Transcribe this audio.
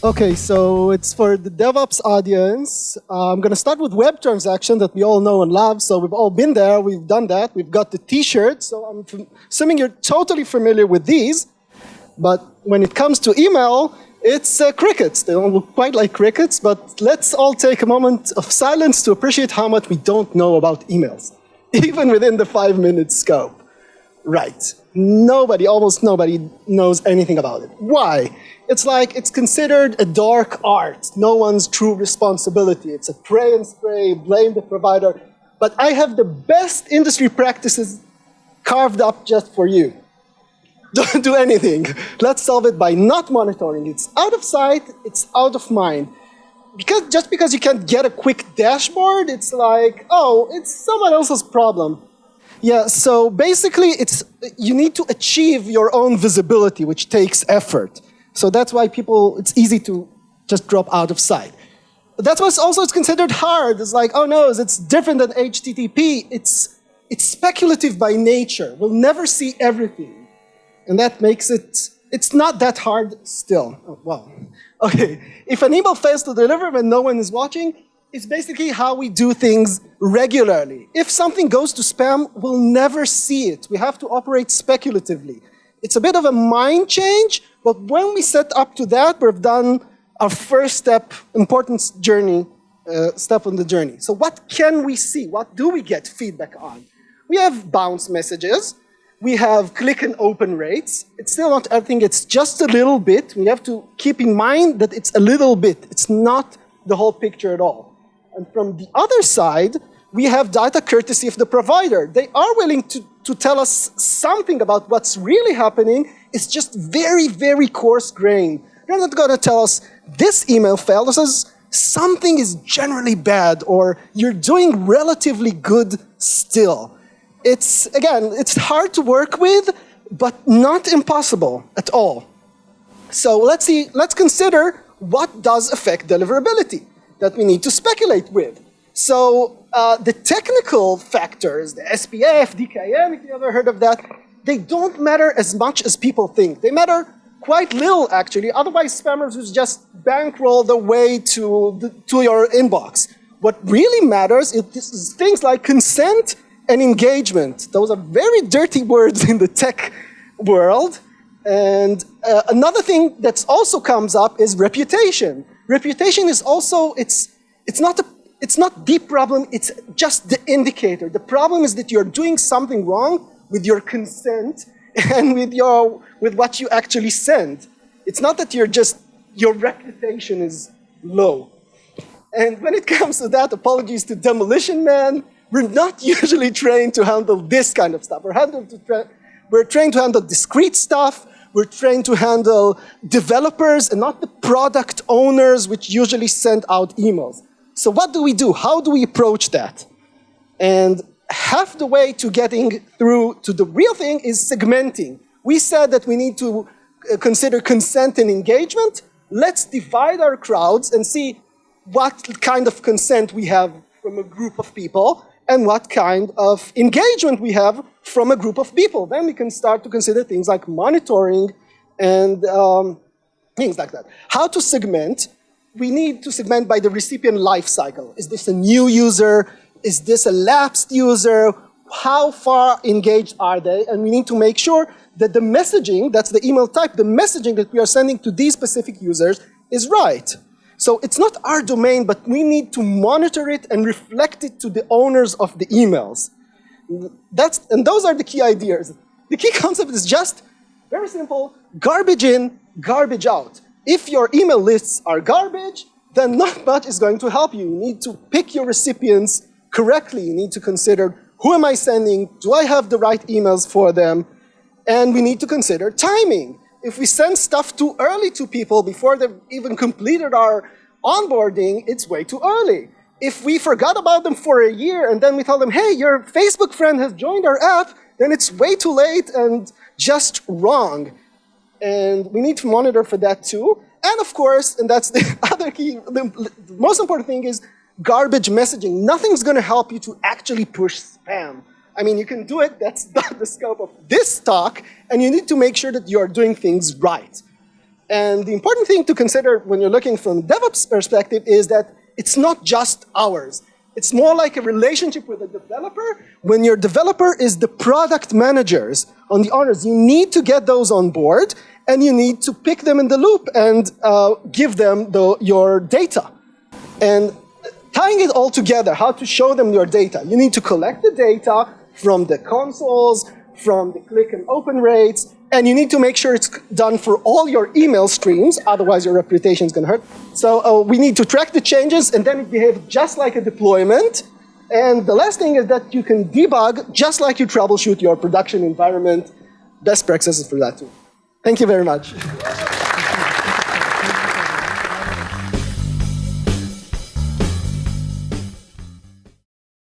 Okay, so it's for the DevOps audience. I'm going to start with web transaction that we all know and love. So we've all been there. We've done that. We've got the T-shirt. So I'm assuming you're totally familiar with these. But when it comes to email, it's crickets. They don't look quite like crickets. But let's all take a moment of silence to appreciate how much we don't know about emails, even within the 5-minute scope. Right. Nobody, almost nobody knows anything about it. Why? It's like it's considered a dark art. No one's true responsibility. It's a pray and spray, blame the provider. But I have the best industry practices carved up just for you. Don't do anything. Let's solve it by not monitoring. It's out of sight, it's out of mind. Just because you can't get a quick dashboard, it's like, oh, it's someone else's problem. Yeah, so basically you need to achieve your own visibility, which takes effort. So that's why it's easy to just drop out of sight. That's why it's considered hard. It's like, oh no, it's different than HTTP. It's speculative by nature. We'll never see everything. And that makes it's not that hard still. Oh, wow. Okay, if an email fails to deliver when no one is watching, it's basically how we do things regularly. If something goes to spam, we'll never see it. We have to operate speculatively. It's a bit of a mind change, but when we set up to that, we've done our first step, important step on the journey. So what can we see? What do we get feedback on? We have bounce messages. We have click and open rates. It's still not everything. It's just a little bit. We have to keep in mind that it's a little bit. It's not the whole picture at all. And from the other side, we have data courtesy of the provider. They are willing to tell us something about what's really happening. It's just very, very coarse-grained. They're not going to tell us, this email failed. It says, something is generally bad, or you're doing relatively good still. Again, it's hard to work with, but not impossible at all. So let's consider what does affect deliverability that we need to speculate with. So the technical factors, the SPF, DKIM, if you ever heard of that, they don't matter as much as people think. They matter quite little, actually. Otherwise, spammers would just bankroll their way to your inbox. What really matters is things like consent and engagement. Those are very dirty words in the tech world. And another thing that also comes up is reputation. Reputation is also, it's not the problem, it's just the indicator. The problem is that you're doing something wrong with your consent and with what you actually send. It's not that your reputation is low. And when it comes to that, apologies to Demolition Man, we're not usually trained to handle this kind of stuff. We're trained to handle discrete stuff. We're trained to handle developers and not the product owners, which usually send out emails. So what do we do? How do we approach that? And half the way to getting through to the real thing is segmenting. We said that we need to consider consent and engagement. Let's divide our crowds and see what kind of consent we have from a group of people and what kind of engagement we have from a group of people. Then we can start to consider things like monitoring and things like that. How to segment? We need to segment by the recipient life cycle. Is this a new user? Is this a lapsed user? How far engaged are they? And we need to make sure that the messaging, that's the email type, the messaging that we are sending to these specific users is right. So it's not our domain, but we need to monitor it and reflect it to the owners of the emails. And those are the key ideas. The key concept is just very simple, garbage in, garbage out. If your email lists are garbage, then not much is going to help you. You need to pick your recipients correctly. You need to consider, who am I sending? Do I have the right emails for them? And we need to consider timing. If we send stuff too early to people before they've even completed our onboarding, it's way too early. If we forgot about them for a year and then we tell them, hey, your Facebook friend has joined our app, then it's way too late and just wrong. And we need to monitor for that too. And of course, and that's the other key, the most important thing is garbage messaging. Nothing's going to help you to actually push spam. I mean, you can do it, that's not the scope of this talk, and you need to make sure that you are doing things right. And the important thing to consider when you're looking from DevOps perspective is that it's not just ours. It's more like a relationship with a developer. When your developer is the product managers on the owners, you need to get those on board, and you need to pick them in the loop and give them your data. And tying it all together, how to show them your data. You need to collect the data from the consoles, from the click and open rates, and you need to make sure it's done for all your email streams, otherwise your reputation is going to hurt. So we need to track the changes, and then it behaves just like a deployment. And the last thing is that you can debug just like you troubleshoot your production environment. Best practices for that too. Thank you very much.